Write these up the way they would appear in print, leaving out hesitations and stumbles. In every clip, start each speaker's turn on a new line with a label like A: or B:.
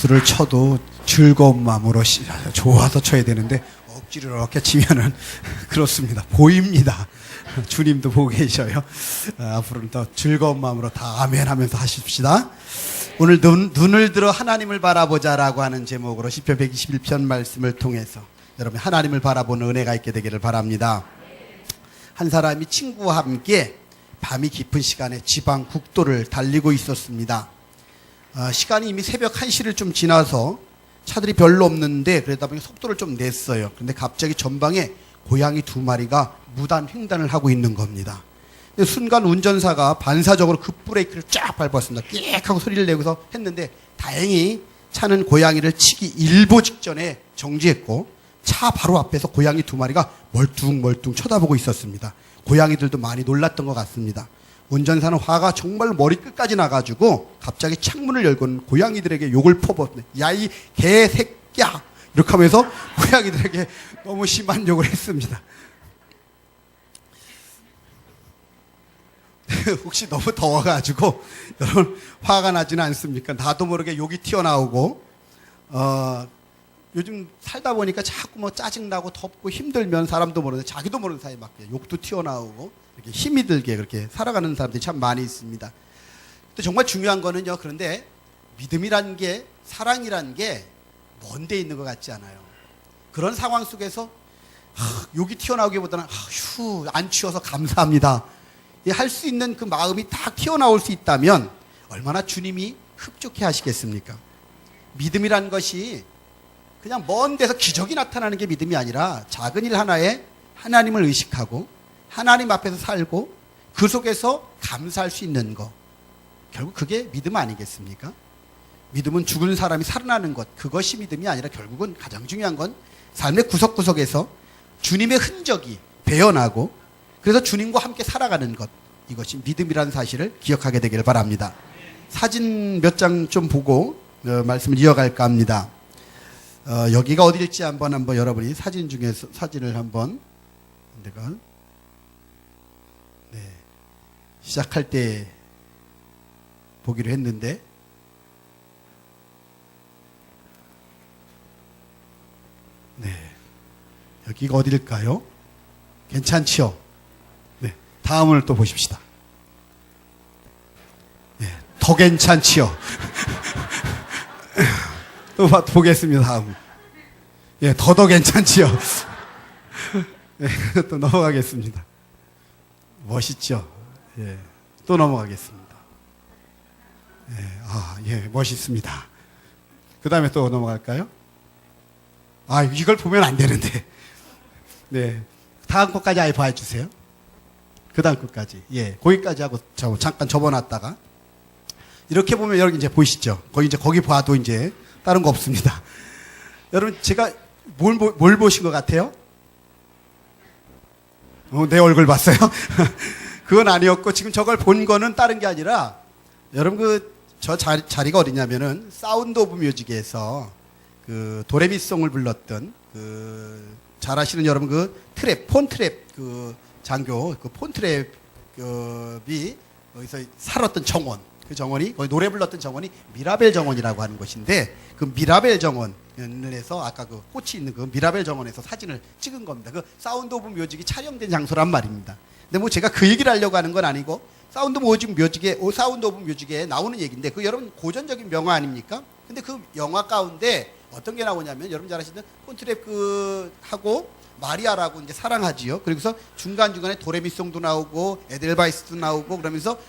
A: 박수를 쳐도 즐거운 마음으로 좋아서 쳐야 되는데 억지로 이렇게 치면은 그렇습니다. 보입니다. 주님도 보고 계셔요. 앞으로는 더 즐거운 마음으로 다 아멘 하면서 하십시다. 오늘 눈을 들어 하나님을 바라보자라고 하는 제목으로 시편 121편 말씀을 통해서 여러분 하나님을 바라보는 은혜가 있게 되기를 바랍니다. 한 사람이 친구와 함께 밤이 깊은 시간에 지방 국도를 달리고 있었습니다. 시간이 이미 새벽 1시를 좀 지나서 차들이 별로 없는데 그러다 보니 속도를 좀 냈어요. 그런데 갑자기 전방에 고양이 2마리가 무단 횡단을 하고 있는 겁니다. 순간 운전사가 반사적으로 급브레이크를 쫙 밟았습니다. 끽 하고 소리를 내고서 했는데 다행히 차는 고양이를 치기 일보 직전에 정지했고 차 바로 앞에서 고양이 2마리가 멀뚱멀뚱 쳐다보고 있었습니다. 고양이들도 많이 놀랐던 것 같습니다. 운전사는 화가 정말 머리끝까지 나가지고 갑자기 창문을 열고는 고양이들에게 욕을 퍼붓네. 야, 이 개새끼야! 이렇게 하면서 고양이들에게 너무 심한 욕을 했습니다. 혹시 너무 더워가지고 여러분 화가 나지는 않습니까? 나도 모르게 욕이 튀어나오고 요즘 살다 보니까 자꾸 뭐 짜증나고 덥고 힘들면 사람도 모르는데 자기도 모르는 사이에 막 욕도 튀어나오고 이렇게 힘이 들게 그렇게 살아가는 사람들이 참 많이 있습니다. 또 정말 중요한 거는요. 그런데 믿음이란 게 사랑이란 게 먼데 있는 것 같지 않아요. 그런 상황 속에서 욕이 튀어나오기보다는 휴 안 치워서 감사합니다. 할 수 있는 그 마음이 딱 튀어나올 수 있다면 얼마나 주님이 흡족해 하시겠습니까? 믿음이란 것이 그냥 먼 데서 기적이 나타나는 게 믿음이 아니라 작은 일 하나에 하나님을 의식하고 하나님 앞에서 살고 그 속에서 감사할 수 있는 것. 결국 그게 믿음 아니겠습니까? 믿음은 죽은 사람이 살아나는 것. 그것이 믿음이 아니라 결국은 가장 중요한 건 삶의 구석구석에서 주님의 흔적이 배어나고 그래서 주님과 함께 살아가는 것. 이것이 믿음이라는 사실을 기억하게 되기를 바랍니다. 사진 몇 장 좀 보고 말씀을 이어갈까 합니다. 여기가 어디일지 한번 여러분이 사진 중에서 사진을 한번 내가 시작할 때 보기로 했는데 여기가 어디일까요? 괜찮지요? 다음을 또 보십시다. 더 괜찮지요? 또 보겠습니다. 다음. 더 괜찮지요? 또 넘어가겠습니다. 멋있죠? 또 넘어가겠습니다. 멋있습니다. 그 다음에 또 넘어갈까요? 이걸 보면 안 되는데. 다음 것까지 아예 봐주세요. 그 다음 것까지. 거기까지 하고 잠깐 접어놨다가. 이렇게 보면 여러분 이제 보이시죠? 거기 봐도 이제 다른 거 없습니다. 여러분 제가 뭘 보신 것 같아요? 내 얼굴 봤어요? 그건 아니었고 지금 저걸 본 거는 다른 게 아니라 여러분 저 자리가 어디냐면은 사운드 오브 뮤직에서 그 도레미송을 불렀던 잘 아시는 여러분 폰트랩 장교 폰트랩이 거기서 살았던 정원. 그 정원이 거기 노래 불렀던 정원이 미라벨 정원이라고 하는 곳인데 그 미라벨 정원에서 아까 그 꽃이 있는 그 미라벨 정원에서 사진을 찍은 겁니다. 그 사운드 오브 뮤직이 촬영된 장소란 말입니다. 근데 뭐 제가 그 얘기를 하려고 하는 건 아니고 사운드 오브 뮤직에 나오는 얘기인데 그 여러분 고전적인 명화 아닙니까? 근데 그 영화 가운데 어떤 게 나오냐면 여러분 잘 아시는 폰트랩 하고 마리아라고 이제 사랑하지요. 그리고서 중간중간에 도레미송도 나오고 에델바이스도 나오고 그러면서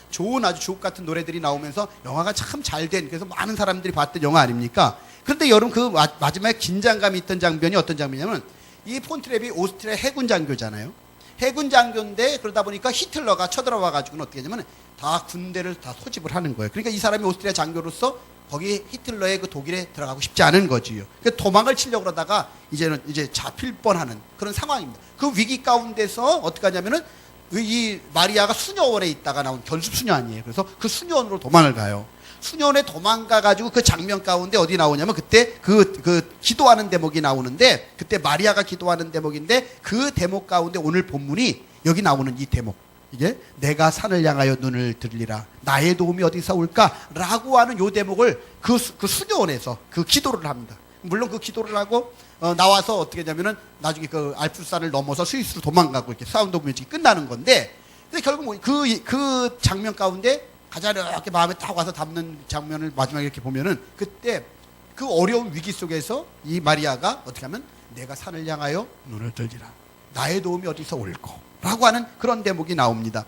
A: 아주 주옥 같은 노래들이 나오면서 영화가 참 잘 된 그래서 많은 사람들이 봤던 영화 아닙니까? 그런데 여러분 그 마지막에 긴장감이 있던 장면이 어떤 장면이냐면 이 폰트랩이 오스트리아 해군 장교잖아요. 해군 장교인데 그러다 보니까 히틀러가 쳐들어와 가지고는 어떻게 하냐면 다 군대를 다 소집을 하는 거예요. 그러니까 이 사람이 오스트리아 장교로서 거기 히틀러의 그 독일에 들어가고 싶지 않은 거지요. 그러니까 도망을 치려고 그러다가 이제 잡힐 뻔하는 그런 상황입니다. 그 위기 가운데서 어떻게 하냐면은 이 마리아가 수녀원에 있다가 나온 견습 수녀 아니에요. 그래서 그 수녀원으로 도망을 가요. 수녀원에 도망가가지고 그 장면 가운데 어디 나오냐면 그때 그 기도하는 대목이 나오는데 그때 마리아가 기도하는 대목인데 그 대목 가운데 오늘 본문이 여기 나오는 이 대목. 이게 내가 산을 향하여 눈을 들리라 나의 도움이 어디서 올까라고 하는 요 대목을 그 수녀원에서 그 기도를 합니다. 물론 그 기도를 하고 나와서 어떻게 하냐면은 나중에 그 알프스산을 넘어서 스위스로 도망가고 이렇게 사운드 오브 뮤직이 끝나는 건데, 근데 결국 뭐 그 장면 가운데 가장 이렇게 마음에 딱 와서 담는 장면을 마지막에 이렇게 보면은 그때 그 어려운 위기 속에서 이 마리아가 어떻게 하면 내가 산을 향하여 눈을 들리라 나의 도움이 어디서 올꼬 라고 하는 그런 대목이 나옵니다.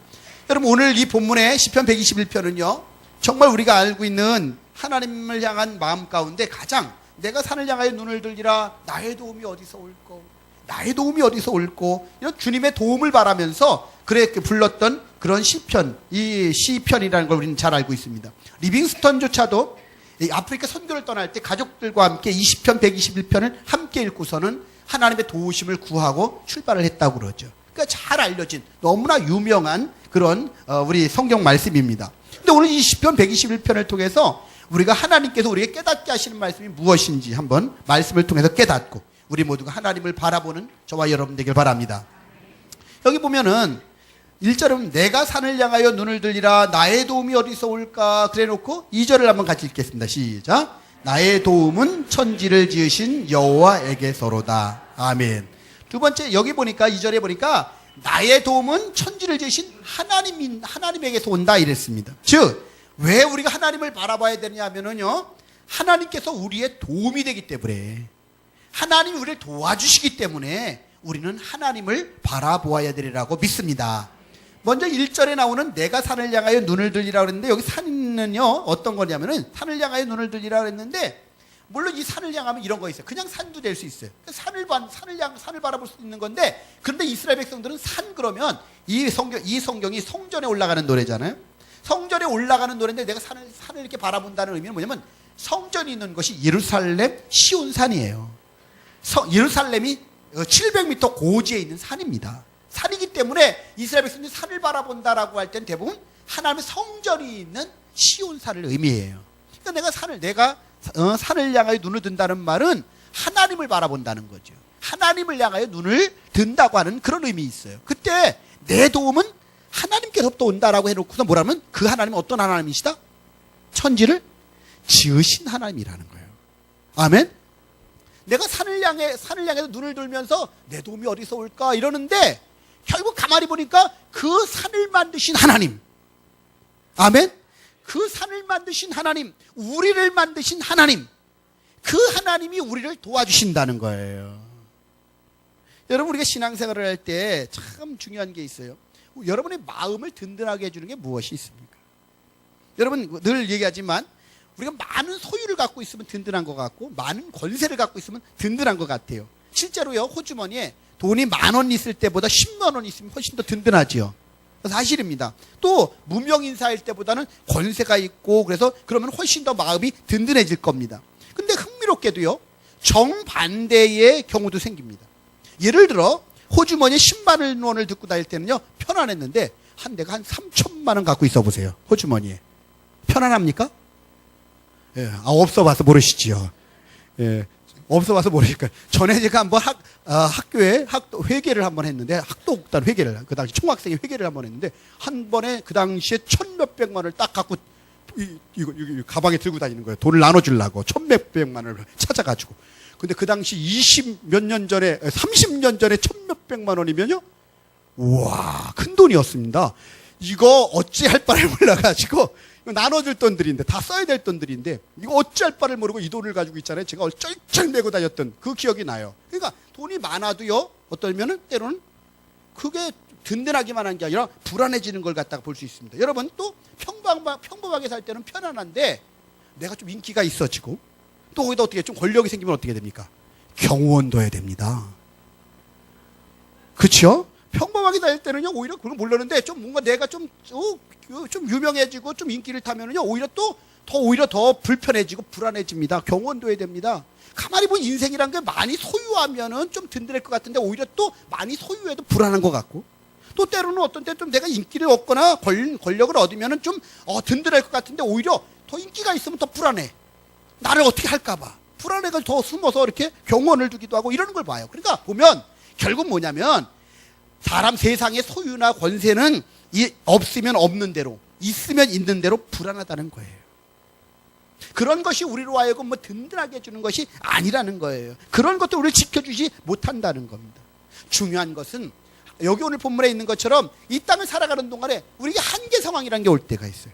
A: 여러분 오늘 이 본문의 시편 121편은요 정말 우리가 알고 있는 하나님을 향한 마음 가운데 가장 내가 산을 향하여 눈을 들리라 나의 도움이 어디서 올꼬 나의 도움이 어디서 올꼬 이런 주님의 도움을 바라면서 그렇게 불렀던 그런 시편, 이 시편이라는 걸 우리는 잘 알고 있습니다. 리빙스턴조차도 아프리카 선교를 떠날 때 가족들과 함께 이 시편 121편을 함께 읽고서는 하나님의 도우심을 구하고 출발을 했다고 그러죠. 그러니까 잘 알려진 너무나 유명한 그런 우리 성경 말씀입니다. 근데 오늘 이 시편 121편을 통해서 우리가 하나님께서 우리에게 깨닫게 하시는 말씀이 무엇인지 한번 말씀을 통해서 깨닫고 우리 모두가 하나님을 바라보는 저와 여러분 되길 바랍니다. 여기 보면은 1절은 내가 산을 향하여 눈을 들리라 나의 도움이 어디서 올까 그래 놓고 2절을 한번 같이 읽겠습니다. 시작. 나의 도움은 천지를 지으신 여호와에게서로다. 아멘. 두 번째 여기 보니까 2절에 보니까 나의 도움은 천지를 지으신 하나님에게서 온다 이랬습니다. 즉 왜 우리가 하나님을 바라봐야 되냐 하면은요 하나님께서 우리의 도움이 되기 때문에 하나님이 우리를 도와주시기 때문에 우리는 하나님을 바라보아야 되리라고 믿습니다. 먼저 1절에 나오는 내가 산을 향하여 눈을 들리라 그랬는데 여기 산은요 어떤 거냐면은 산을 향하여 눈을 들리라 그랬는데 물론 이 산을 향하면 이런 거 있어요. 그냥 산도 될 수 있어요. 산을 바라볼 수 있는 건데 그런데 이스라엘 백성들은 산 그러면 이 성경이 성전에 올라가는 노래잖아요. 성전에 올라가는 노래인데 내가 산을 이렇게 바라본다는 의미는 뭐냐면 성전이 있는 것이 예루살렘 시온산이에요. 예루살렘이 700m 고지에 있는 산입니다. 산이기 때문에 이스라엘 백성들이 산을 바라본다라고 할 땐 대부분 하나님의 성전이 있는 시온산을 의미해요. 그러니까 내가 산을 향하여 눈을 든다는 말은 하나님을 바라본다는 거죠. 하나님을 향하여 눈을 든다고 하는 그런 의미 있어요. 그때 내 도움은 하나님께서부터 온다라고 해놓고서 뭐라면 그 하나님은 어떤 하나님이시다? 천지를 지으신 하나님이라는 거예요. 아멘. 내가 산을 향해서 눈을 들면서 내 도움이 어디서 올까 이러는데 결국 가만히 보니까 그 산을 만드신 하나님. 아멘. 그 산을 만드신 하나님, 우리를 만드신 하나님, 그 하나님이 우리를 도와주신다는 거예요. 여러분 우리가 신앙생활을 할 때 참 중요한 게 있어요. 여러분의 마음을 든든하게 해주는 게 무엇이 있습니까? 여러분 늘 얘기하지만 우리가 많은 소유를 갖고 있으면 든든한 것 같고 많은 권세를 갖고 있으면 든든한 것 같아요. 실제로요 호주머니에 돈이 10,000원 있을 때보다 10만 원 있으면 훨씬 더 든든하지요. 사실입니다. 또 무명 인사일 때보다는 권세가 있고 그래서 그러면 훨씬 더 마음이 든든해질 겁니다. 근데 흥미롭게도요 정반대의 경우도 생깁니다. 예를 들어 호주머니에 10만 원을 듣고 다닐 때는요 편안했는데 내가 한 3천만 원 갖고 있어 보세요. 호주머니에 편안합니까? 예, 없어봐서 모르시지요. 예, 없어봐서 모르니까. 전에 제가 한번 학교에 회계를 한번 했는데 학도국단 회계를 그 당시 총학생회 회계를 한번 했는데 한 번에 그 당시에 1,000몇백만 원을 딱 갖고 이거 가방에 들고 다니는 거예요. 돈을 나눠주려고 1,000몇백만 원을 찾아가지고. 근데 그 당시 20몇 년 전에 30년 전에 1,000몇백만 원이면요, 우와 큰 돈이었습니다. 이거 어찌할 바를 몰라가지고 나눠줄 돈들인데 다 써야 될 돈들인데 이거 어찌할 바를 모르고 이 돈을 가지고 있잖아요. 제가 쩔쩔 메고 다녔던 그 기억이 나요. 그러니까 돈이 많아도요 어떨면은 때로는 그게 든든하기만 한 게 아니라 불안해지는 걸 갖다가 볼 수 있습니다. 여러분 또 평범하게 살 때는 편안한데 내가 좀 인기가 있어지고 또 거기다 어떻게 좀 권력이 생기면 어떻게 됩니까? 경호원 둬야 됩니다. 그렇죠? 평범하게 살 때는요 오히려 그걸 모르는데 좀 뭔가 내가 좀 유명해지고 좀 인기를 타면은요 오히려 더 불편해지고 불안해집니다. 경호원 둬야 됩니다. 가만히 보면 인생이란 게 많이 소유하면은 좀 든든할 것 같은데 오히려 또 많이 소유해도 불안한 것 같고 또 때로는 어떤 때 좀 내가 인기를 얻거나 권력을 얻으면은 좀 든든할 것 같은데 오히려 더 인기가 있으면 더 불안해. 나를 어떻게 할까봐 불안해가 더 숨어서 이렇게 경호원을 두기도 하고 이러는 걸 봐요. 그러니까 보면 결국 뭐냐면 사람 세상의 소유나 권세는 없으면 없는 대로, 있으면 있는 대로 불안하다는 거예요. 그런 것이 우리로 하여금 든든하게 해주는 것이 아니라는 거예요. 그런 것도 우리를 지켜주지 못한다는 겁니다. 중요한 것은 여기 오늘 본문에 있는 것처럼 이 땅을 살아가는 동안에 우리에게 한계 상황이라는 게 올 때가 있어요.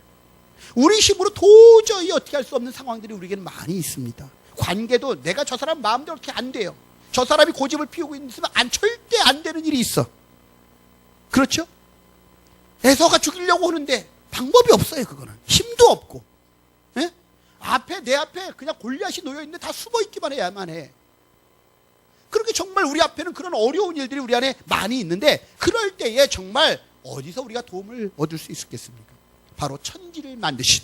A: 우리 힘으로 도저히 어떻게 할 수 없는 상황들이 우리에게는 많이 있습니다. 관계도 내가 저 사람 마음대로 어떻게 안 돼요. 저 사람이 고집을 피우고 있으면 절대 안 되는 일이 있어. 그렇죠? 에서가 죽이려고 하는데 방법이 없어요. 그거는 힘도 없고, 예? 내 앞에 그냥 골리앗이 놓여있는데 다 숨어있기만 해야만 해. 그렇게 정말 우리 앞에는 그런 어려운 일들이 우리 안에 많이 있는데, 그럴 때에 정말 어디서 우리가 도움을 얻을 수 있겠습니까? 바로 천지를 만드신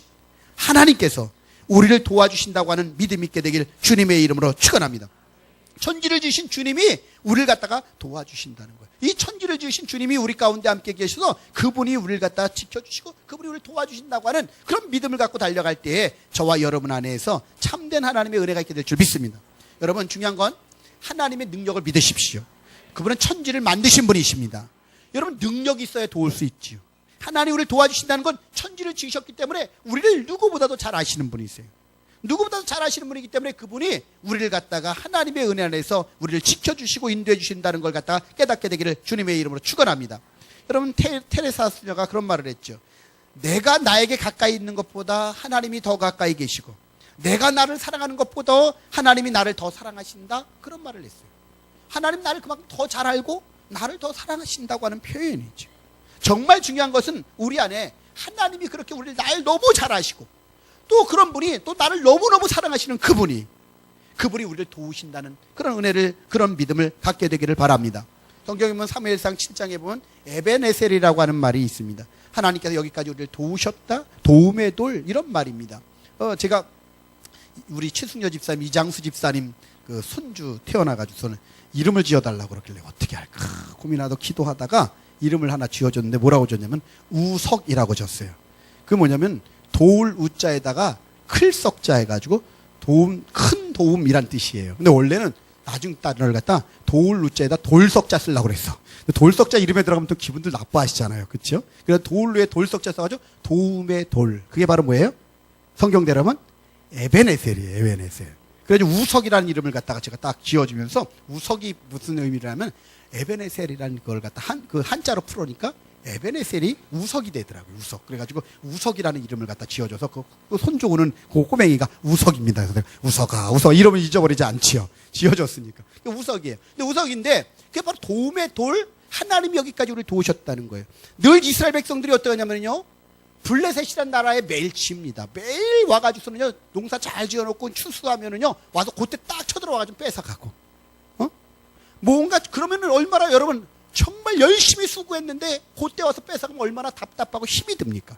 A: 하나님께서 우리를 도와주신다고 하는 믿음 있게 되길 주님의 이름으로 축원합니다. 천지를 지으신 주님이 우리를 갖다가 도와주신다는 거예요. 이 천지를 지으신 주님이 우리 가운데 함께 계셔서 그분이 우리를 갖다가 지켜주시고 그분이 우리를 도와주신다고 하는 그런 믿음을 갖고 달려갈 때에 저와 여러분 안에서 참된 하나님의 은혜가 있게 될 줄 믿습니다. 여러분, 중요한 건 하나님의 능력을 믿으십시오. 그분은 천지를 만드신 분이십니다. 여러분, 능력이 있어야 도울 수 있지요. 하나님이 우리를 도와주신다는 건 천지를 지으셨기 때문에 우리를 누구보다도 잘 아시는 분이세요. 누구보다도 잘 아시는 분이기 때문에 그분이 우리를 갖다가 하나님의 은혜 안에서 우리를 지켜주시고 인도해 주신다는 걸 갖다가 깨닫게 되기를 주님의 이름으로 축원합니다. 여러분, 테레사 수녀가 그런 말을 했죠. 내가 나에게 가까이 있는 것보다 하나님이 더 가까이 계시고, 내가 나를 사랑하는 것보다 하나님이 나를 더 사랑하신다, 그런 말을 했어요. 하나님 나를 그만큼 더 잘 알고 나를 더 사랑하신다고 하는 표현이죠. 정말 중요한 것은 우리 안에 하나님이 그렇게 우리를 날 너무 잘 아시고, 또 그런 분이 또 나를 너무너무 사랑하시는 그분이 우리를 도우신다는 그런 은혜를, 그런 믿음을 갖게 되기를 바랍니다. 성경에 보면 사무엘상 7장에 보면 에베네셀이라고 하는 말이 있습니다. 하나님께서 여기까지 우리를 도우셨다, 도움의 돌, 이런 말입니다. 제가 우리 최승려 집사님, 이장수 집사님 그 손주 태어나가지고서는 이름을 지어달라고 그러길래 어떻게 할까 고민하다 기도하다가 이름을 하나 지어줬는데 뭐라고 줬냐면 우석이라고 줬어요. 그 뭐냐면 도울 우자에다가 클석자 해가지고 도움, 큰 도움이란 뜻이에요. 근데 원래는 나중 딸을 갖다 도울 우자에다 돌석자 쓰려고 그랬어. 돌석자 이름에 들어가면 또 기분들 나빠하시잖아요. 그렇죠? 그래서 도울루에 돌석자 써가지고 도움의 돌. 그게 바로 뭐예요? 성경대로 하면 에베네셀이에요. 에베네셀. 그래서 우석이라는 이름을 갖다가 제가 딱 지어주면서, 우석이 무슨 의미라면 에베네셀이라는 걸 갖다 한자로 풀으니까 에베네셀이 우석이 되더라고요. 우석. 그래가지고 우석이라는 이름을 갖다 지어줘서 그 손주고는 그 꼬맹이가 우석입니다. 그래서 우석아 이름을 잊어버리지 않지요. 지어줬으니까. 우석이에요. 근데 우석인데 그게 바로 도움의 돌, 하나님이 여기까지 우리를 도우셨다는 거예요. 늘 이스라엘 백성들이 어떠냐면요, 블레셋이라는 나라의 멸치입니다. 매일 와가지고서는요, 농사 잘 지어놓고 추수하면은요, 와서 그때 딱 쳐들어와가지고 뺏어가고, 뭔가, 그러면은 얼마나 여러분, 정말 열심히 수고했는데, 그때 와서 뺏어가면 얼마나 답답하고 힘이 듭니까?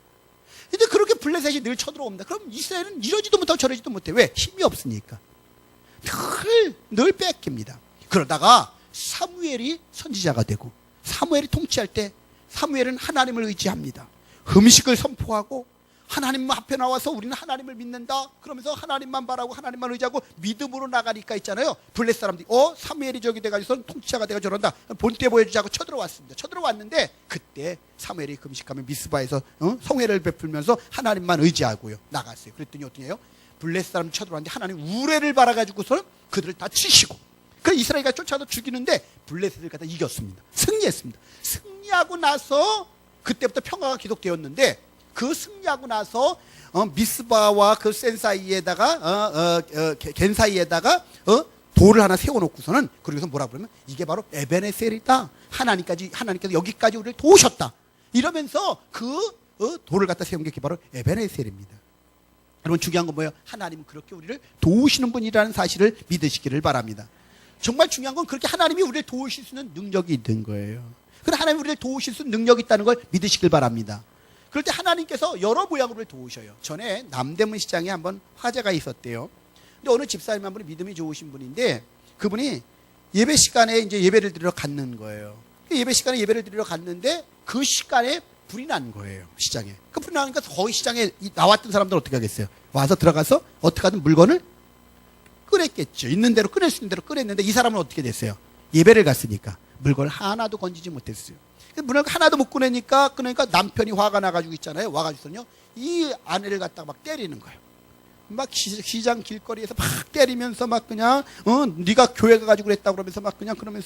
A: 근데 그렇게 블레셋이 늘 쳐들어옵니다. 그럼 이스라엘은 이러지도 못하고 저러지도 못해. 왜? 힘이 없으니까. 늘 뺏깁니다. 그러다가 사무엘이 선지자가 되고, 사무엘이 통치할 때, 사무엘은 하나님을 의지합니다. 음식을 선포하고 하나님 앞에 나와서 우리는 하나님을 믿는다 그러면서 하나님만 바라고 하나님만 의지하고 믿음으로 나가니까 있잖아요. 블레셋 사람들이 사무엘이 저기 돼가지고 통치자가 돼가 저런다, 본때 보여주자고 쳐들어왔습니다. 쳐들어왔는데 그때 사무엘이 금식하면 미스바에서 성회를 베풀면서 하나님만 의지하고요 나갔어요. 그랬더니 어떻게 해요? 블레셋 사람 쳐들어왔는데 하나님 우레를 바라가지고서는 그들을 다 치시고, 그래서 이스라엘이 쫓아서 죽이는데 블레셋을 갖다 이겼습니다. 승리했습니다. 승리하고 나서 그때부터 평화가 계속되었는데, 그 승리하고 나서 미스바와 그 센 사이에다가 겐 사이에다가 돌을 하나 세워놓고서는, 그러고서 뭐라 그러면 이게 바로 에베네셀이다. 하나님께서 여기까지 우리를 도우셨다. 이러면서 그 돌을 갖다 세운 게 바로 에베네셀입니다. 여러분, 중요한 건 뭐예요? 하나님은 그렇게 우리를 도우시는 분이라는 사실을 믿으시기를 바랍니다. 정말 중요한 건 그렇게 하나님이 우리를 도우실 수 있는 능력이 있는 거예요. 그래서 하나님이 우리를 도우실 수 있는 능력이 있다는 걸 믿으시길 바랍니다. 그럴 때 하나님께서 여러 모양으로 우리를 도우셔요. 전에 남대문 시장에 한번 화재가 있었대요. 근데 어느 집사님 한 분이 믿음이 좋으신 분인데, 그분이 예배 시간에 이제 예배를 드리러 갔는 거예요. 예배 시간에 예배를 드리러 갔는데 그 시간에 불이 난 거예요. 시장에. 그 불이 나니까 거기 시장에 나왔던 사람들은 어떻게 하겠어요? 와서 들어가서 어떻게 하든 물건을 꺼냈겠죠. 있는 대로 꺼낼 수 있는 대로 꺼냈는데, 이 사람은 어떻게 됐어요? 예배를 갔으니까 물건을 하나도 건지지 못했어요. 물건을 하나도 못 꺼내니까 남편이 화가 나가지고 있잖아요. 와가지고서는요, 이 아내를 갖다가 막 때리는 거예요. 막 시장 길거리에서 막 때리면서 막 그냥 네가 교회 가가지고 그랬다고 그러면서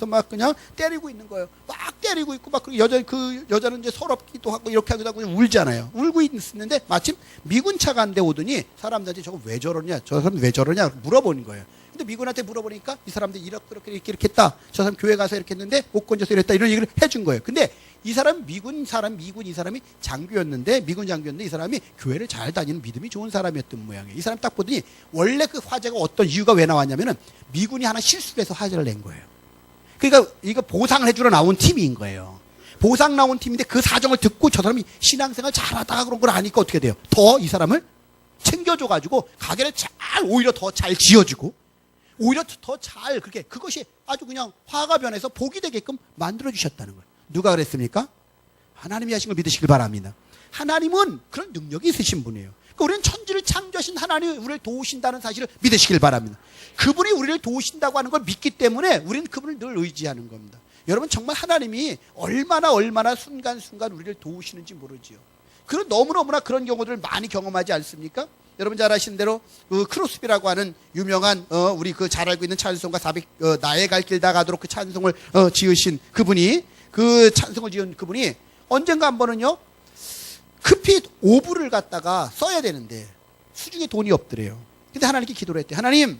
A: 막 그냥 때리고 있는 거예요. 막 때리고 있고 막 그 여자는 이제 서럽기도 하고 이렇게 하기도 하고 울잖아요. 울고 있는데 마침 미군차가 한 대 오더니 사람들한테 저거 왜 저러냐, 저 사람 왜 저러냐 물어보는 거예요. 근데 미군한테 물어보니까 이 사람들이 이렇게 했다. 저 사람 교회 가서 이렇게 했는데 못 건져서 이랬다. 이런 얘기를 해준 거예요. 근데 이 사람 미군 이 사람이 장교였는데, 미군 장교였는데 이 사람이 교회를 잘 다니는 믿음이 좋은 사람이었던 모양이에요. 이 사람 딱 보더니 원래 그 화재가 어떤 이유가 왜 나왔냐면은 미군이 하나 실수를 해서 화재를 낸 거예요. 그러니까 이거 보상을 해주러 나온 팀인 거예요. 보상 나온 팀인데 그 사정을 듣고 저 사람이 신앙생활 잘하다가 그런 걸 아니까 어떻게 돼요? 더 이 사람을 챙겨줘가지고 가게를 오히려 더 잘 지어주고 오히려 더 잘 그것이 아주 그냥 화가 변해서 복이 되게끔 만들어주셨다는 거예요. 누가 그랬습니까? 하나님이 하신 걸 믿으시길 바랍니다. 하나님은 그런 능력이 있으신 분이에요. 그러니까 우리는 천지를 창조하신 하나님이 우리를 도우신다는 사실을 믿으시길 바랍니다. 그분이 우리를 도우신다고 하는 걸 믿기 때문에 우리는 그분을 늘 의지하는 겁니다. 여러분, 정말 하나님이 얼마나 순간순간 우리를 도우시는지 모르지요. 그런 너무너무나 그런 경우들을 많이 경험하지 않습니까? 여러분 잘 아시는 대로 그 크로스비라고 하는 유명한 우리 그 잘 알고 있는 찬송가 400 나의 갈 길 다 가도록 그 찬송을 지으신 그분이, 그 찬송을 지은 그분이 언젠가 한 번은요, 급히 오불을 갖다가 써야 되는데 수중에 돈이 없더래요. 근데 하나님께 기도를 했대요. 하나님,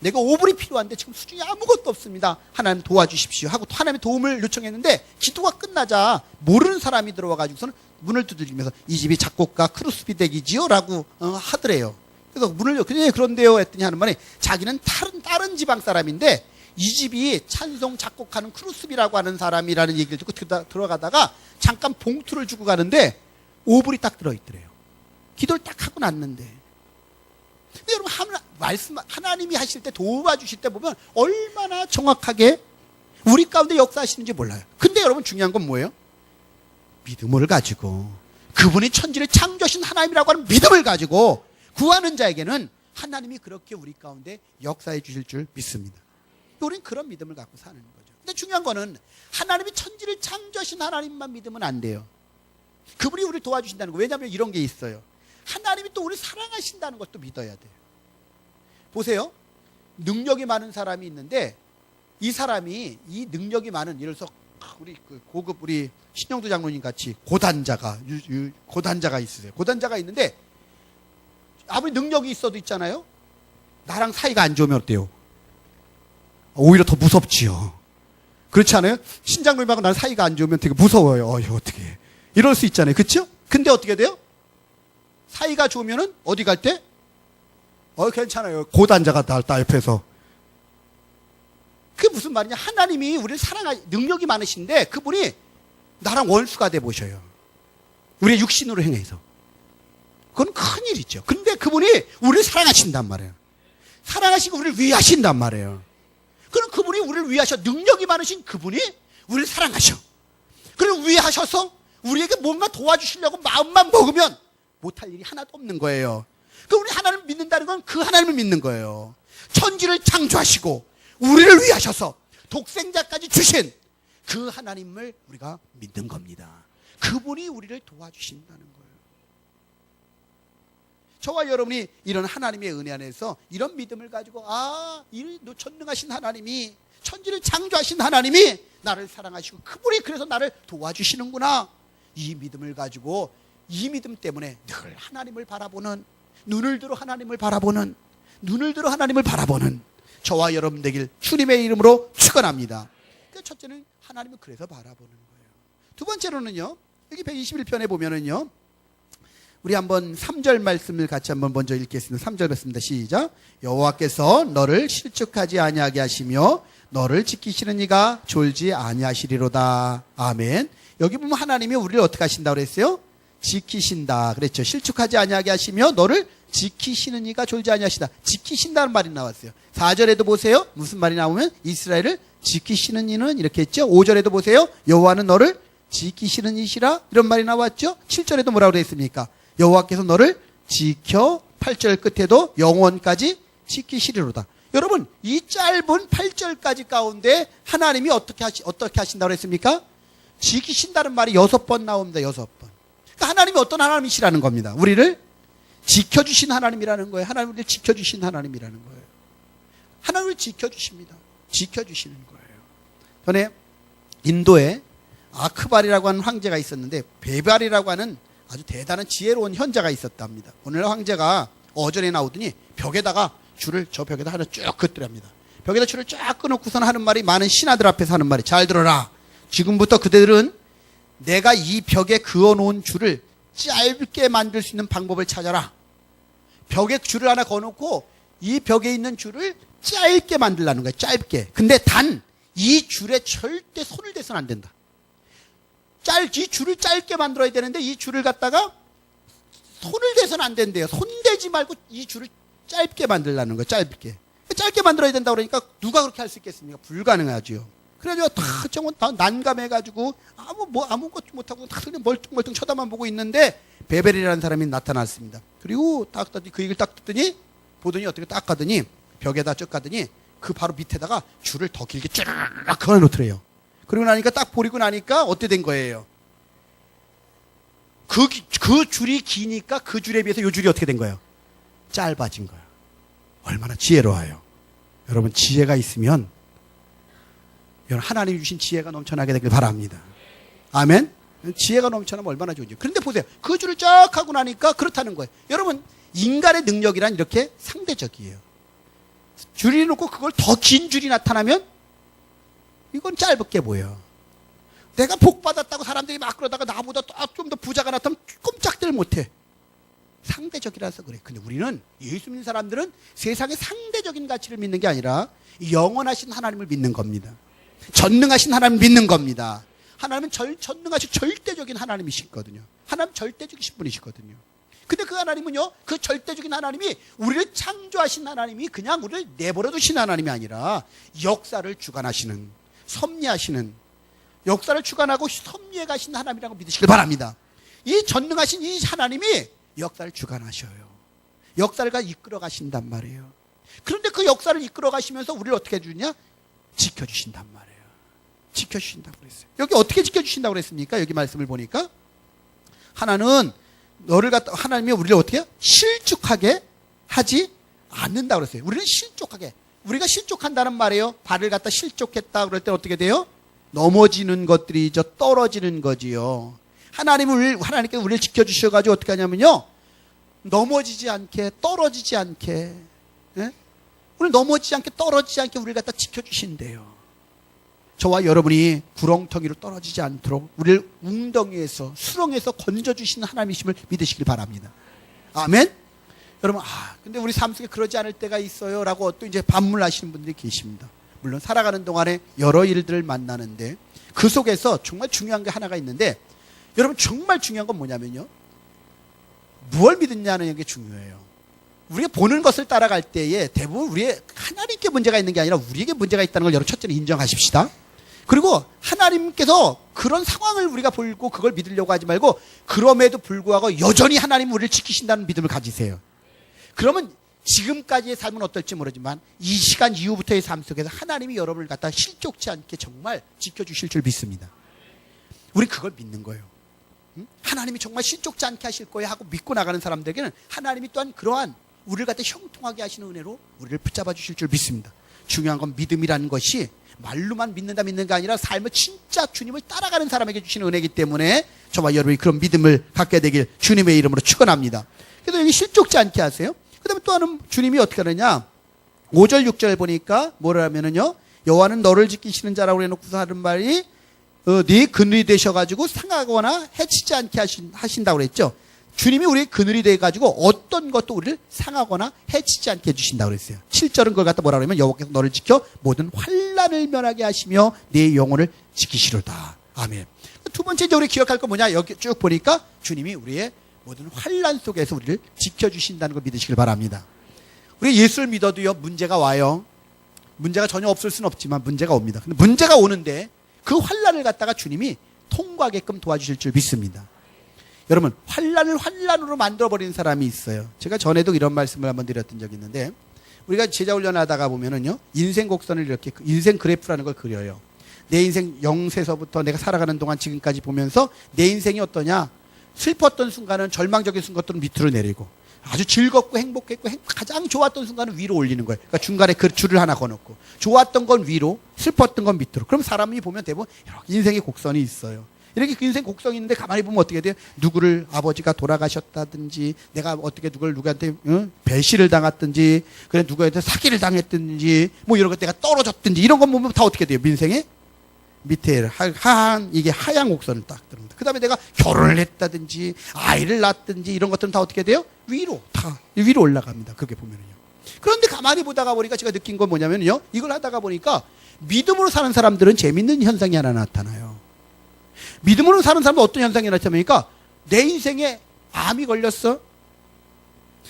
A: 내가 오불이 필요한데 지금 수중에 아무것도 없습니다. 하나님 도와주십시오 하고 하나님의 도움을 요청했는데, 기도가 끝나자 모르는 사람이 들어와가지고서는 문을 두드리면서 이 집이 작곡가 크루스비 댁이지요? 라고 하더래요. 그래서 문을 그냥 그런데요 했더니 하는 말이, 자기는 다른 지방 사람인데 이 집이 찬송 작곡하는 크루스비라고 하는 사람이라는 얘기를 듣고 들어가다가 잠깐 봉투를 주고 가는데 오불이 딱 들어있더래요. 기도를 딱 하고 났는데. 근데 여러분, 하나님이 하실 때, 도와주실 때 보면 얼마나 정확하게 우리 가운데 역사하시는지 몰라요. 근데 여러분, 중요한 건 뭐예요? 믿음을 가지고, 그분이 천지를 창조하신 하나님이라고 하는 믿음을 가지고 구하는 자에게는 하나님이 그렇게 우리 가운데 역사해 주실 줄 믿습니다. 우리는 그런 믿음을 갖고 사는 거죠. 근데 중요한 거는 하나님이 천지를 창조하신 하나님만 믿으면 안 돼요. 그분이 우리를 도와주신다는 거. 왜냐하면 이런 게 있어요. 하나님이 또 우리를 사랑하신다는 것도 믿어야 돼요. 보세요. 능력이 많은 사람이 있는데 이 사람이, 이 능력이 많은, 예를 들어서 우리 그 고급 우리 신영도 장로님 같이 고단자가 있으세요. 고단자가 있는데 아무리 능력이 있어도 있잖아요, 나랑 사이가 안 좋으면 어때요? 오히려 더 무섭지요. 그렇지 않아요? 신장로님하고 나랑 사이가 안 좋으면 되게 무서워요. 이거 어떻게 이럴 수 있잖아요. 그렇죠? 근데 어떻게 돼요? 사이가 좋으면은 어디 갈 때? 괜찮아요. 고단자가 나 옆에서. 그게 무슨 말이냐? 하나님이 우리를 능력이 많으신데 그분이 나랑 원수가 돼 보셔요. 우리의 육신으로 행해서. 그건 큰일이죠. 근데 그분이 우리를 사랑하신단 말이에요. 사랑하시고 우리를 위하신단 말이에요. 그럼 그분이 우리를 위하셔. 능력이 많으신 그분이 우리를 사랑하셔. 그리고 위하셔서 우리에게 뭔가 도와주시려고 마음만 먹으면 못할 일이 하나도 없는 거예요. 그 우리 하나님을 믿는다는 건 그 하나님을 믿는 거예요. 천지를 창조하시고 우리를 위하셔서 독생자까지 주신 그 하나님을 우리가 믿는 겁니다. 그분이 우리를 도와주신다는 거예요. 저와 여러분이 이런 하나님의 은혜 안에서 이런 믿음을 가지고, 이 전능하신 하나님이, 천지를 창조하신 하나님이 나를 사랑하시고 그분이 그래서 나를 도와주시는구나, 이 믿음을 가지고, 이 믿음 때문에 늘 하나님을 바라보는, 눈을 들어 하나님을 바라보는 저와 여러분 되길 주님의 이름으로 축원합니다. 첫째는 하나님을 그래서 바라보는 거예요. 두 번째로는요, 여기 121편에 보면은요, 우리 한번 3절 말씀을 같이 한번 먼저 읽겠습니다. 3절 말씀입니다. 시작. 여호와께서 너를 실족하지 아니하게 하시며 너를 지키시는 이가 졸지 아니하시리로다. 아멘. 여기 보면 하나님이 우리를 어떻게 하신다고 그랬어요? 지키신다 그랬죠. 실족하지 아니하게 하시며 너를 지키시는 이가 졸지 아니하시다. 지키신다는 말이 나왔어요. 4절에도 보세요. 무슨 말이 나오면 이스라엘을 지키시는 이는 이렇게 했죠. 5절에도 보세요. 여호와는 너를 지키시는 이시라, 이런 말이 나왔죠. 7절에도 뭐라고 그랬습니까? 여호와께서 너를 지켜, 8절 끝에도 영원까지 지키시리로다. 여러분, 이 짧은 8절까지 가운데 하나님이 어떻게 하신다고 했습니까? 지키신다는 말이 6번 나옵니다. 6번. 그러니까 하나님이 어떤 하나님이시라는 겁니다. 우리를 지켜주신 하나님이라는 거예요. 하나님 우리를 지켜주신 하나님이라는 거예요. 하나님을 지켜주십니다. 지켜주시는 거예요. 전에 인도에 아크발이라고 하는 황제가 있었는데 베발이라고 하는 아주 대단한 지혜로운 현자가 있었답니다. 오늘 황제가 어전에 나오더니 벽에다가 줄을 저 벽에다 하나 쭉 긋더랍니다. 벽에다 줄을 쫙 끊어놓고선 하는 말이, 많은 신하들 앞에서 하는 말이, 잘 들어라. 지금부터 그대들은 내가 이 벽에 그어놓은 줄을 짧게 만들 수 있는 방법을 찾아라. 벽에 줄을 하나 그어놓고 이 벽에 있는 줄을 짧게 만들라는 거예요. 짧게. 근데 단 이 줄에 절대 손을 대서는 안 된다. 이 줄을 짧게 만들어야 되는데 이 줄을 갖다가 손을 대서는 안 된대요. 손 대지 말고 이 줄을 짧게 만들라는 거예요. 짧게 만들어야 된다고 그러니까 누가 그렇게 할 수 있겠습니까? 불가능하죠. 그래가지고 다 난감해가지고 아무것도 못하고 다 그냥 멀뚱멀뚱 쳐다만 보고 있는데 베벨이라는 사람이 나타났습니다. 그리고 그 얘기를 딱 듣더니 보더니 어떻게 딱 가더니 벽에다 쭉 가더니 그 바로 밑에다가 줄을 더 길게 쫙 그어놓더래요. 그러고 나니까 딱 버리고 나니까 어떻게 된 거예요? 그 줄이 기니까 그 줄에 비해서 이 줄이 어떻게 된 거예요? 짧아진 거예요. 얼마나 지혜로워요. 여러분, 지혜가 있으면 여러분 하나님이 주신 지혜가 넘쳐나게 되길 바랍니다. 아멘. 지혜가 넘쳐나면 얼마나 좋은지. 그런데 보세요. 그 줄을 쫙 하고 나니까 그렇다는 거예요. 여러분, 인간의 능력이란 이렇게 상대적이에요. 줄이 놓고 그걸 더 긴 줄이 나타나면 이건 짧게 보여. 내가 복 받았다고 사람들이 막 그러다가 나보다 좀 더 부자가 나타나면 꼼짝들 못해. 상대적이라서 그래. 근데 우리는, 예수 믿는 사람들은 세상의 상대적인 가치를 믿는 게 아니라 영원하신 하나님을 믿는 겁니다. 전능하신 하나님을 믿는 겁니다. 하나님은 전능하신 절대적인 하나님이시거든요. 하나님 절대적이신 분이시거든요. 근데 그 하나님은요, 그 절대적인 하나님이 우리를 창조하신 하나님이 그냥 우리를 내버려 두신 하나님이 아니라 역사를 주관하시는, 섭리하시는, 역사를 주관하고 섭리해 가신 하나님이라고 믿으시길 바랍니다. 이 전능하신 이 하나님이 역사를 주관하셔요. 역사를 이끌어 가신단 말이에요. 그런데 그 역사를 이끌어 가시면서 우리를 어떻게 해주냐? 지켜주신단 말이에요. 지켜주신다고 그랬어요. 여기 어떻게 지켜주신다고 그랬습니까? 여기 말씀을 보니까 하나님이 우리를 어떻게 해요? 실족하게 하지 않는다고 그랬어요. 우리는 실족하게. 우리가 실족한다는 말이에요. 발을 갖다 실족했다 그럴 때 어떻게 돼요? 넘어지는 것들이죠. 떨어지는 거지요. 하나님께서 우리를 지켜주셔가지고 어떻게 하냐면요, 넘어지지 않게, 떨어지지 않게, 예? 우리 넘어지지 않게, 떨어지지 않게 우리를 갖다 지켜주신대요. 저와 여러분이 구렁텅이로 떨어지지 않도록 우리를 웅덩이에서, 수렁에서 건져주시는 하나님이심을 믿으시길 바랍니다. 아멘? 여러분, 근데 우리 삶 속에 그러지 않을 때가 있어요. 라고 또 이제 반문하시는 분들이 계십니다. 물론 살아가는 동안에 여러 일들을 만나는데 그 속에서 정말 중요한 게 하나가 있는데, 여러분, 정말 중요한 건 뭐냐면요, 무엇을 믿느냐는 게 중요해요. 우리가 보는 것을 따라갈 때에 대부분 우리의 하나님께 문제가 있는 게 아니라 우리에게 문제가 있다는 걸 여러분 첫째는 인정하십시다. 그리고 하나님께서 그런 상황을 우리가 보고 그걸 믿으려고 하지 말고, 그럼에도 불구하고 여전히 하나님은 우리를 지키신다는 믿음을 가지세요. 그러면 지금까지의 삶은 어떨지 모르지만 이 시간 이후부터의 삶 속에서 하나님이 여러분을 갖다 실족치 않게 정말 지켜주실 줄 믿습니다. 우리 그걸 믿는 거예요. 하나님이 정말 실족치 않게 하실 거예요 하고 믿고 나가는 사람들에게는 하나님이 또한 그러한 우리를 갖다 형통하게 하시는 은혜로 우리를 붙잡아 주실 줄 믿습니다. 중요한 건 믿음이라는 것이 말로만 믿는 게 아니라 삶을 진짜 주님을 따라가는 사람에게 주시는 은혜이기 때문에 저와 여러분이 그런 믿음을 갖게 되길 주님의 이름으로 축원합니다. 그래서 여기 실족지 않게 하세요. 그 다음에 또 하는 주님이 어떻게 하느냐, 5절 6절 보니까 뭐라 하면은요, 여호와는 너를 지키시는 자라고 해놓고서 하는 말이 네 그늘이 되셔가지고 상하거나 해치지 않게 하신다고 그랬죠. 주님이 우리의 그늘이 돼가지고 어떤 것도 우리를 상하거나 해치지 않게 해주신다고 그랬어요. 7절은 그걸 갖다 뭐라 그러면 여호와께서 너를 지켜 모든 환난을 면하게 하시며 네 영혼을 지키시로다. 아멘. 두 번째 이제 우리 기억할 건 뭐냐, 여기 쭉 보니까 주님이 우리의 모든 환난 속에서 우리를 지켜주신다는 걸 믿으시길 바랍니다. 우리 예수를 믿어도요, 문제가 와요. 문제가 전혀 없을 수는 없지만 문제가 옵니다. 근데 문제가 오는데 그 환난을 갖다가 주님이 통과하게끔 도와주실 줄 믿습니다. 여러분, 환난을 환난으로 만들어버리는 사람이 있어요. 제가 전에도 이런 말씀을 한번 드렸던 적이 있는데, 우리가 제자 훈련하다가 보면은요, 인생 곡선을 이렇게, 인생 그래프라는 걸 그려요. 내 인생 0세서부터 내가 살아가는 동안 지금까지 보면서 내 인생이 어떠냐? 슬펐던 순간은, 절망적인 순간들은 밑으로 내리고, 아주 즐겁고 행복했고 가장 좋았던 순간은 위로 올리는 거예요. 그러니까 중간에 그 줄을 하나 거놓고, 좋았던 건 위로, 슬펐던 건 밑으로. 그럼 사람이 보면 대부분 인생의 곡선이 있어요. 이렇게 그 인생 곡선이 있는데 가만히 보면 어떻게 돼요? 누구를, 아버지가 돌아가셨다든지, 내가 어떻게 누구한테 배신을 당했든지, 그래 누구한테 사기를 당했든지, 뭐 이런 것 내가 떨어졌든지, 이런 건 보면 다 어떻게 돼요? 민생에 밑에 이게 하향 곡선을 딱 들습니다. 그 다음에 내가 결혼을 했다든지 아이를 낳았든지 이런 것들은 다 어떻게 돼요? 위로 올라갑니다. 그렇게 보면은요. 그런데 가만히 보다가 보니까 제가 느낀 건 뭐냐면요, 이걸 하다가 보니까 믿음으로 사는 사람들은 재밌는 현상이 하나 나타나요. 믿음으로 사는 사람은 어떤 현상이 나타나니까, 내 인생에 암이 걸렸어.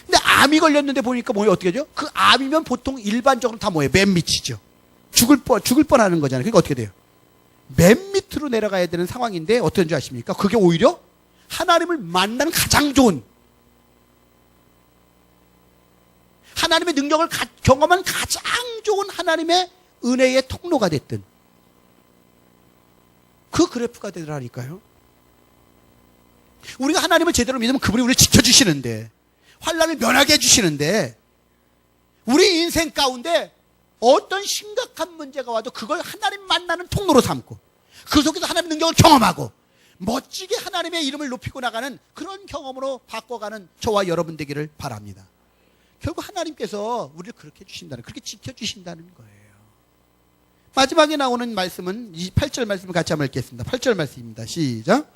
A: 근데 암이 걸렸는데 보니까 뭐예요? 어떻게 하죠? 그 암이면 보통 일반적으로 다 뭐예요? 맨 밑이죠. 죽을 뻔하는 거잖아요. 그러니까 어떻게 돼요? 맨 밑으로 내려가야 되는 상황인데 어떤 줄 아십니까? 그게 오히려 하나님을 만나는 가장 좋은, 하나님의 능력을 경험한 가장 좋은 하나님의 은혜의 통로가 됐든 그 그래프가 되더라니까요. 우리가 하나님을 제대로 믿으면 그분이 우리를 지켜주시는데, 환난을 면하게 해주시는데, 우리 인생 가운데 어떤 심각한 문제가 와도 그걸 하나님 만나는 통로로 삼고, 그 속에서 하나님의 능력을 경험하고 멋지게 하나님의 이름을 높이고 나가는 그런 경험으로 바꿔가는 저와 여러분 되기를 바랍니다. 결국 하나님께서 우리를 그렇게 해주신다는, 그렇게 지켜주신다는 거예요. 마지막에 나오는 말씀은 이 8절 말씀을 같이 한번 읽겠습니다. 8절 말씀입니다. 시작.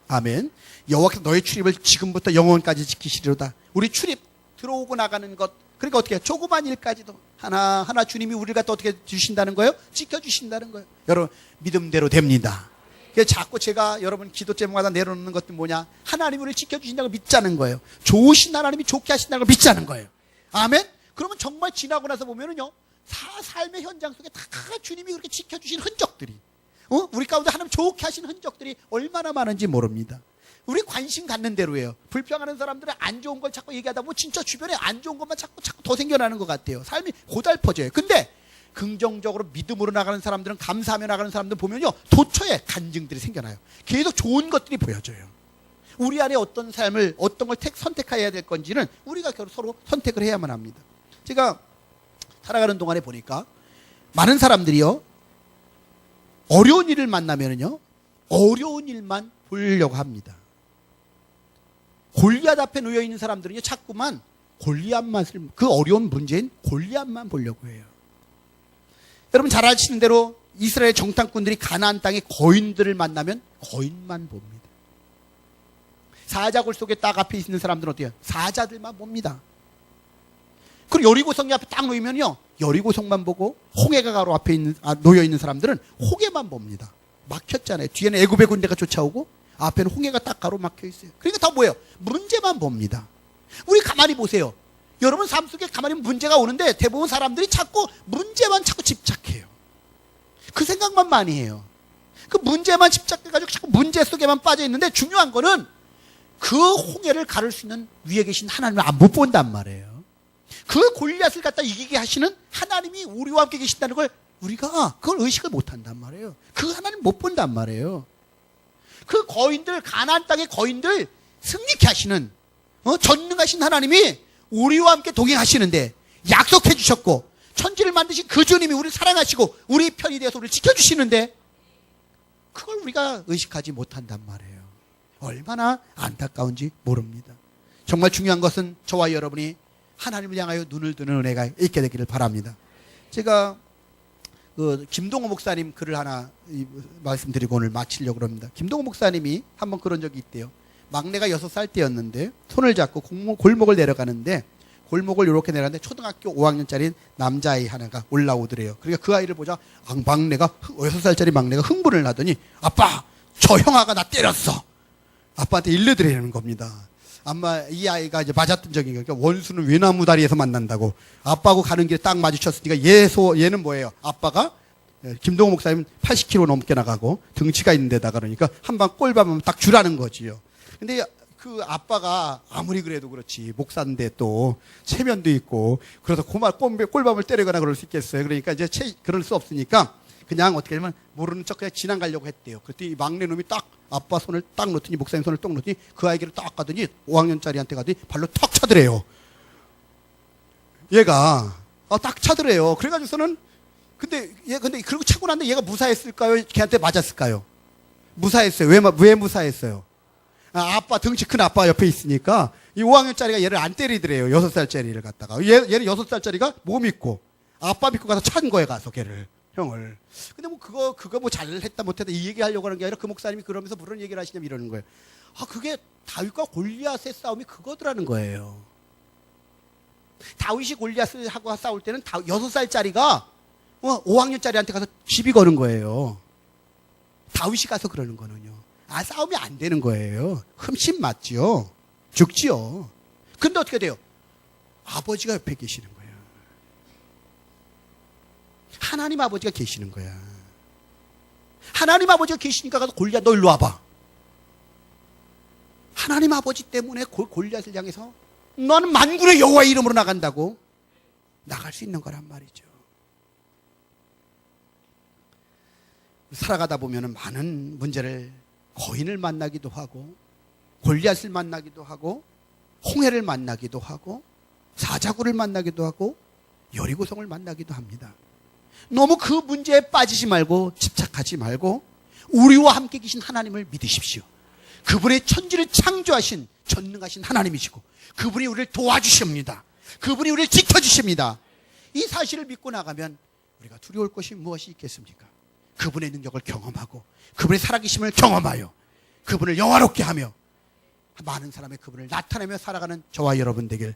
A: 아멘. 여호와께서 너의 출입을 지금부터 영원까지 지키시리로다. 우리 출입, 들어오고 나가는 것, 그러니까 어떻게 해요? 조그만 일까지도 하나하나 주님이 우리를 갖다 어떻게 주신다는 거예요? 지켜주신다는 거예요. 여러분, 믿음대로 됩니다. 그래서 자꾸 제가 여러분 기도 제목마다 내려놓는 것도 뭐냐? 하나님이 우리를 지켜주신다는 걸 믿자는 거예요. 좋으신 하나님이 좋게 하신다는 걸 믿자는 거예요. 아멘? 그러면 정말 지나고 나서 보면은요, 삶의 현장 속에 다 주님이 그렇게 지켜주신 흔적들이, 우리 가운데 하나님 좋게 하신 흔적들이 얼마나 많은지 모릅니다. 우리 관심 갖는 대로예요. 불평하는 사람들은 안 좋은 걸 자꾸 얘기하다 보면 진짜 주변에 안 좋은 것만 자꾸 더 생겨나는 것 같아요. 삶이 고달퍼져요. 근데 긍정적으로 믿음으로 나가는 사람들은, 감사하며 나가는 사람들 보면요, 도처에 간증들이 생겨나요. 계속 좋은 것들이 보여져요. 우리 안에 어떤 삶을, 어떤 걸 선택해야 될 건지는 우리가 서로 선택을 해야만 합니다. 제가 살아가는 동안에 보니까 많은 사람들이요, 어려운 일을 만나면은요, 어려운 일만 보려고 합니다. 골리앗 앞에 놓여 있는 사람들은요, 자꾸만 골리앗만, 그 어려운 문제인 골리앗만 보려고 해요. 여러분 잘 아시는 대로 이스라엘 정탐꾼들이 가나안 땅의 거인들을 만나면 거인만 봅니다. 사자굴 속에 딱 앞에 있는 사람들은 어때요? 사자들만 봅니다. 그리고 여리고성이 앞에 딱 놓이면요, 여리고성만 보고, 홍해가 가로 앞에 놓여 있는 사람들은 홍해만 봅니다. 막혔잖아요. 뒤에는 애굽의 군대가 쫓아오고 앞에는 홍해가 딱 가로막혀 있어요. 그러니까 다 뭐예요? 문제만 봅니다. 우리 가만히 보세요. 여러분 삶 속에 가만히 문제가 오는데 대부분 사람들이 자꾸 문제만 자꾸 집착해요. 그 생각만 많이 해요. 그 문제만 집착해가지고 자꾸 문제 속에만 빠져 있는데, 중요한 거는 그 홍해를 가를 수 있는 위에 계신 하나님을 못 본단 말이에요. 그 골리앗을 갖다 이기게 하시는 하나님이 우리와 함께 계신다는 걸 우리가 그걸 의식을 못 한단 말이에요. 그 하나님 못 본단 말이에요. 그 거인들, 가나안 땅의 거인들 승리케 하시는 전능하신 하나님이 우리와 함께 동행하시는데, 약속해 주셨고 천지를 만드신 그 주님이 우리를 사랑하시고 우리 편이 되어서 우리를 지켜주시는데, 그걸 우리가 의식하지 못한단 말이에요. 얼마나 안타까운지 모릅니다. 정말 중요한 것은 저와 여러분이 하나님을 향하여 눈을 뜨는 은혜가 있게 되기를 바랍니다. 제가 김동호 목사님 글을 하나 말씀드리고 오늘 마치려고 합니다. 김동호 목사님이 한번 그런 적이 있대요. 막내가 6살 때였는데 손을 잡고 골목을 내려가는데, 골목을 이렇게 내려가는데 초등학교 5학년짜리 남자아이 하나가 올라오더래요. 그러니까 그 아이를 보자 6살짜리 막내가 흥분을 하더니, 아빠, 저 형아가 나 때렸어. 아빠한테 일러드리는 겁니다. 아마 이 아이가 이제 맞았던 적이, 그러니까 원수는 외나무 다리에서 만난다고. 아빠하고 가는 길에 딱 마주쳤으니까 얘는 뭐예요? 아빠가, 김동호 목사님 80kg 넘게 나가고 등치가 있는 데다가, 그러니까 한 방 꼴 밟으면 딱 주라는 거지요. 근데 그 아빠가 아무리 그래도 그렇지 목사인데 또 체면도 있고 그래서 꼴밤을 때리거나 그럴 수 있겠어요. 그러니까 이제 그럴 수 없으니까 그냥 어떻게 하면 모르는 척 그냥 지나가려고 했대요. 그랬더니 막내 놈이 딱 아빠 손을 딱 놓더니 목사님 손을 딱 놓더니 그 아이를 딱 가더니 5학년짜리한테 가더니 발로 턱 차더래요. 얘가 딱 차더래요. 그래가지고서는 근데 그리고 차고 났는데 얘가 무사했을까요? 걔한테 맞았을까요? 무사했어요. 왜 무사했어요? 아빠 등치 큰 아빠 옆에 있으니까 이 5학년짜리가 얘를 안 때리더래요. 6살짜리를 갖다가 얘는 6살짜리가 뭐 믿고 아빠 믿고 가서 찬 거에 가서 걔를 형을. 근데 뭐 그거 뭐 잘했다 못했다 이 얘기하려고 하는 게 아니라 그 목사님이 그러면서 무슨 얘기를 하시냐면 이러는 거예요. 그게 다윗과 골리앗의 싸움이 그거더라는 거예요. 다윗이 골리앗하고 싸울 때는 6살짜리가 5학년짜리한테 가서 시비 거는 거예요. 다윗이 가서 그러는 거는요. 싸움이 안 되는 거예요. 흠씬 맞지요. 죽지요. 근데 어떻게 돼요? 아버지가 옆에 계시는 거예요. 하나님 아버지가 계시는 거야. 하나님 아버지가 계시니까 가서 골리앗 너 일로 와봐. 하나님 아버지 때문에 골리앗을 향해서 너는 만군의 여호와의 이름으로 나간다고 나갈 수 있는 거란 말이죠. 살아가다 보면 많은 문제를 거인을 만나기도 하고 골리앗을 만나기도 하고 홍해를 만나기도 하고 사자굴을 만나기도 하고 여리고성을 만나기도 합니다. 너무 그 문제에 빠지지 말고 집착하지 말고 우리와 함께 계신 하나님을 믿으십시오. 그분의 천지를 창조하신 전능하신 하나님이시고 그분이 우리를 도와주십니다. 그분이 우리를 지켜주십니다. 이 사실을 믿고 나가면 우리가 두려울 것이 무엇이 있겠습니까? 그분의 능력을 경험하고 그분의 살아계심을 경험하여 그분을 영화롭게 하며 많은 사람의 그분을 나타내며 살아가는 저와 여러분 되길